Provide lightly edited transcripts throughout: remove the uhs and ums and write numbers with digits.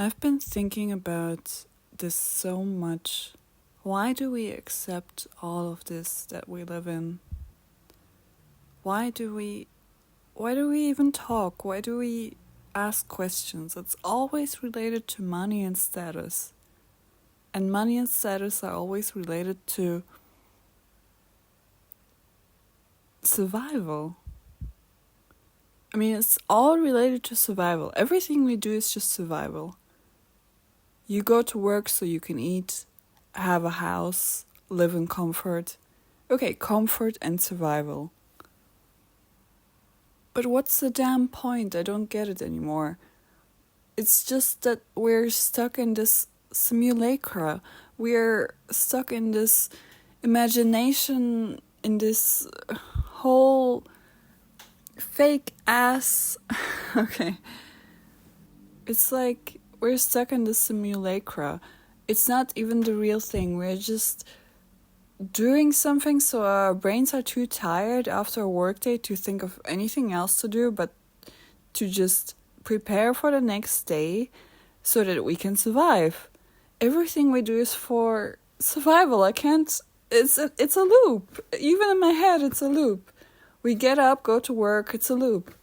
I've been thinking about this so much. Why do we accept all of this that we live in? Why do we even talk? Why do we ask questions? It's always related to money and status. And money and status are always related to survival. I mean, it's all related to survival. Everything we do is just survival. You go to work so you can eat, have a house, live in comfort. Okay, comfort and survival. But what's the damn point? I don't get it anymore. It's just that we're stuck in this simulacra. We're stuck in this imagination, in this whole fake ass. Okay. It's like we're stuck in the simulacra. It's not even the real thing. We're just doing something so our brains are too tired after a workday to think of anything else to do but to just prepare for the next day so that we can survive. Everything we do is for survival. It's a loop. Even in my head, it's a loop. We get up, go to work, it's a loop.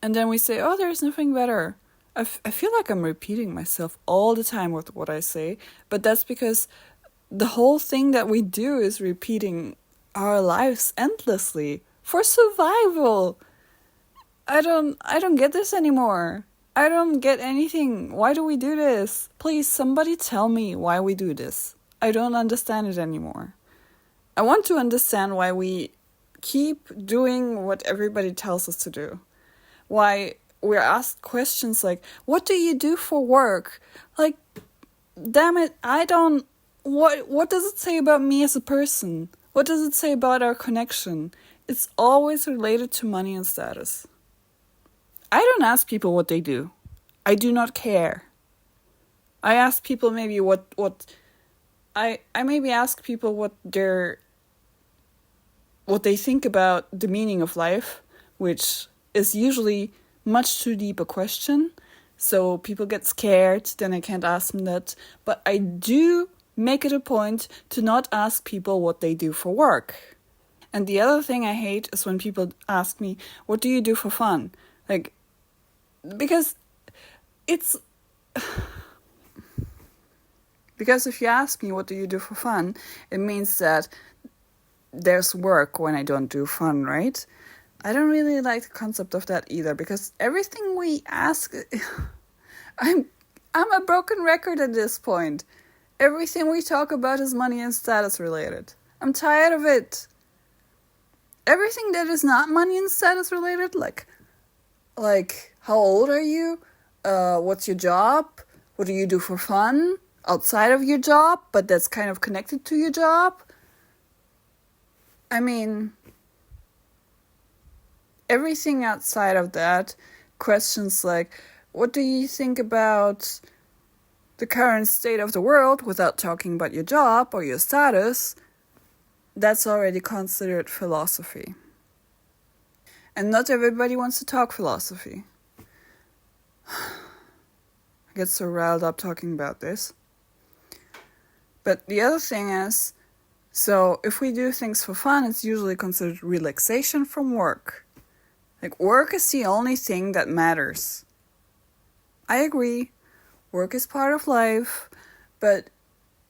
And then we say, oh, there's nothing better. I feel like I'm repeating myself all the time with what I say, but that's because the whole thing that we do is repeating our lives endlessly for survival. I don't get this anymore. I don't get anything. Why do we do this? Please, somebody tell me why we do this. I don't understand it anymore. I want to understand why we keep doing what everybody tells us to do. Why we're asked questions like, what do you do for work? Like, damn it, what does it say about me as a person? What does it say about our connection? It's always related to money and status. I don't ask people what they do. I do not care. I ask people maybe I maybe ask people what they think about the meaning of life, which is usually much too deep a question. So people get scared, then I can't ask them that. But I do make it a point to not ask people what they do for work. And the other thing I hate is when people ask me, what do you do for fun? Like, because it's... Because if you ask me what do you do for fun, it means that there's work when I don't do fun, right? I don't really like the concept of that either, because everything we ask... I'm a broken record at this point. Everything we talk about is money and status related. I'm tired of it. Everything that is not money and status related, like how old are you? What's your job? What do you do for fun? Outside of your job, but that's kind of connected to your job. I mean, everything outside of that, questions like, what do you think about the current state of the world without talking about your job or your status, that's already considered philosophy. And not everybody wants to talk philosophy. I get so riled up talking about this. But the other thing is, so if we do things for fun, it's usually considered relaxation from work. Like, work is the only thing that matters. I agree, work is part of life, but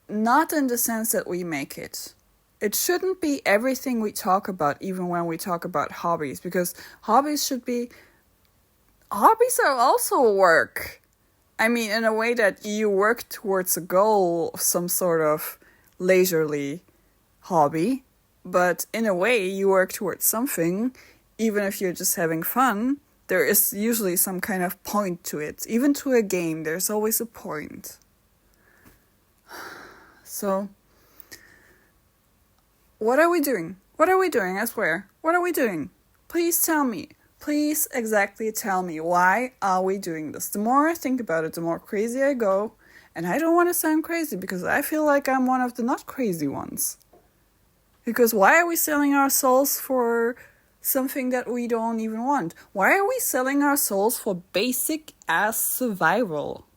not in the sense that we make it. It shouldn't be everything we talk about, even when we talk about hobbies, because hobbies are also work. I mean, in a way that you work towards a goal of some sort of leisurely hobby, but in a way you work towards something, even if you're just having fun. There is usually some kind of point to it. Even to a game, there's always a point. So, what are we doing? What are we doing, I swear? What are we doing? Please tell me. Please exactly tell me, why are we doing this? The more I think about it, the more crazy I go. And I don't want to sound crazy, because I feel like I'm one of the not crazy ones. Because why are we selling our souls for something that we don't even want? Why are we selling our souls for basic ass survival?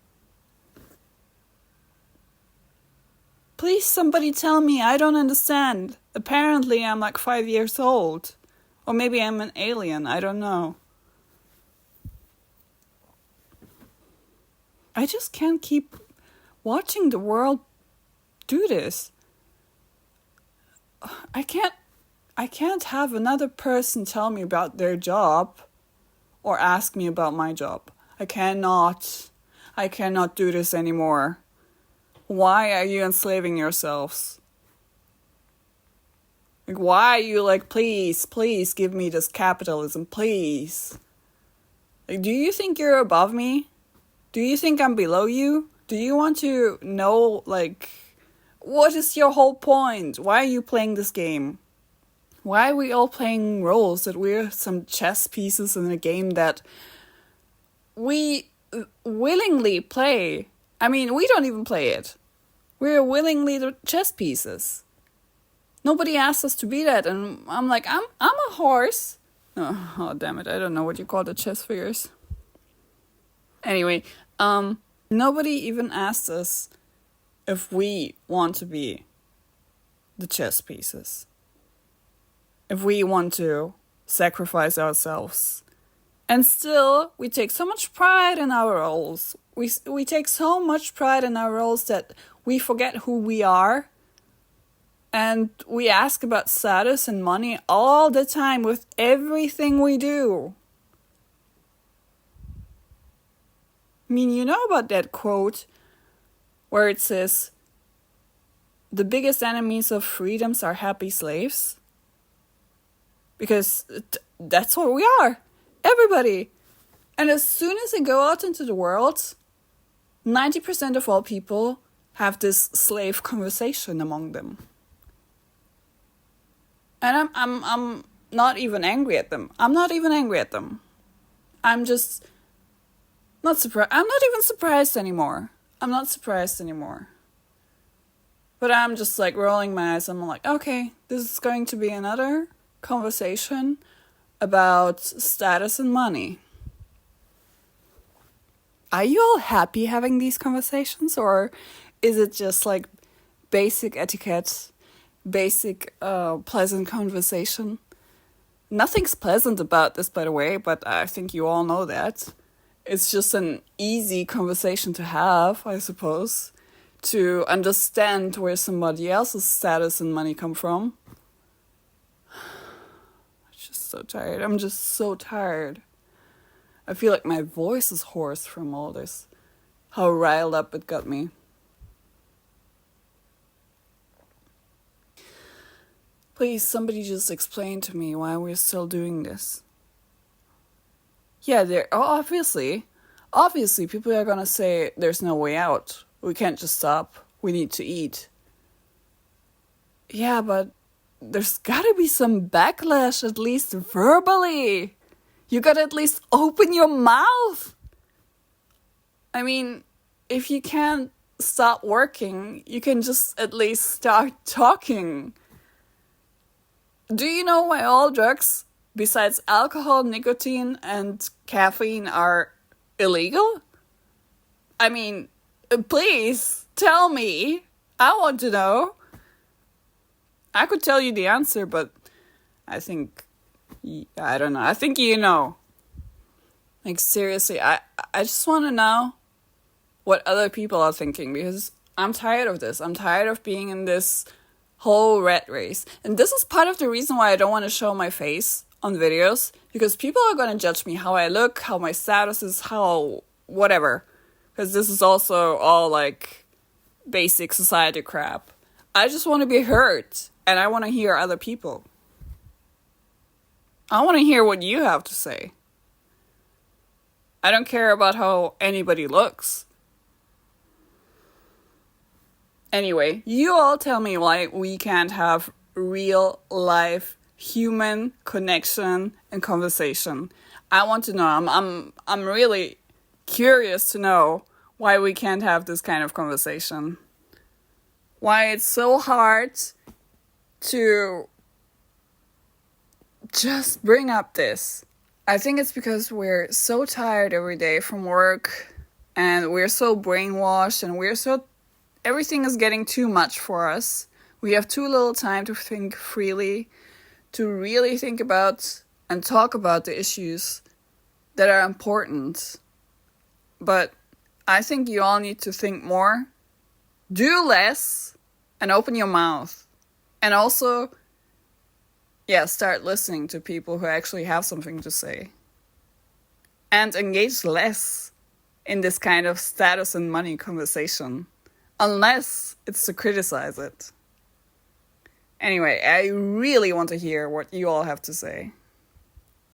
Please, somebody tell me. I don't understand. Apparently, I'm like 5 years old. Or maybe I'm an alien. I don't know. I just can't keep watching the world do this. I can't have another person tell me about their job or ask me about my job. I cannot do this anymore. Why are you enslaving yourselves? Like, why are you like, please give me this capitalism, please? Like, do you think you're above me? Do you think I'm below you? Do you want to know, like, what is your whole point? Why are you playing this game? Why are we all playing roles that we're some chess pieces in a game that we willingly play? I mean, we don't even play it. We're willingly the chess pieces. Nobody asked us to be that, and I'm like, I'm a horse. Oh, damn it, I don't know what you call the chess figures. Anyway, nobody even asked us if we want to be the chess pieces. If we want to sacrifice ourselves. And still, we take so much pride in our roles. We take so much pride in our roles that we forget who we are. And we ask about status and money all the time with everything we do. I mean, you know about that quote where it says, the biggest enemies of freedoms are happy slaves? Because that's what we are. Everybody. And as soon as they go out into the world, 90% of all people have this slave conversation among them. And I'm not even angry at them. I'm not even angry at them. I'm just not surprised. I'm not even surprised anymore. I'm not surprised anymore. But I'm just like rolling my eyes. I'm like, okay, this is going to be another conversation about status and money. Are you all happy having these conversations? Or is it just like basic etiquette, basic pleasant conversation? Nothing's pleasant about this, by the way, but I think you all know that. It's just an easy conversation to have, I suppose, to understand where somebody else's status and money come from. I'm just so tired. I'm just so tired. I feel like my voice is hoarse from all this. How riled up it got me. Please, somebody just explain to me why we're still doing this. Yeah, obviously people are gonna say there's no way out. We can't just stop. We need to eat. Yeah, but there's gotta be some backlash, at least verbally. You gotta at least open your mouth. I mean, if you can't stop working, you can just at least start talking. Do you know why all drugs, besides alcohol, nicotine, and caffeine, are illegal? I mean, please tell me. I want to know. I could tell you the answer, but I don't know. I think you know. Like, seriously, I just want to know what other people are thinking, because I'm tired of this. I'm tired of being in this whole rat race. And this is part of the reason why I don't want to show my face on videos, because people are going to judge me, how I look, how my status is, how whatever. Because this is also all like basic society crap. I just want to be heard, and I want to hear other people. I want to hear what you have to say. I don't care about how anybody looks. Anyway, you all tell me why we can't have real life human connection and conversation. I want to know. I'm really curious to know why we can't have this kind of conversation. Why it's so hard to just bring up this. I think it's because we're so tired every day from work, and we're so brainwashed, and we're so everything is getting too much for us. We have too little time to think freely, to really think about and talk about the issues that are important. But I think you all need to think more, do less, and open your mouth. And also, start listening to people who actually have something to say. And engage less in this kind of status and money conversation, unless it's to criticize it. Anyway, I really want to hear what you all have to say.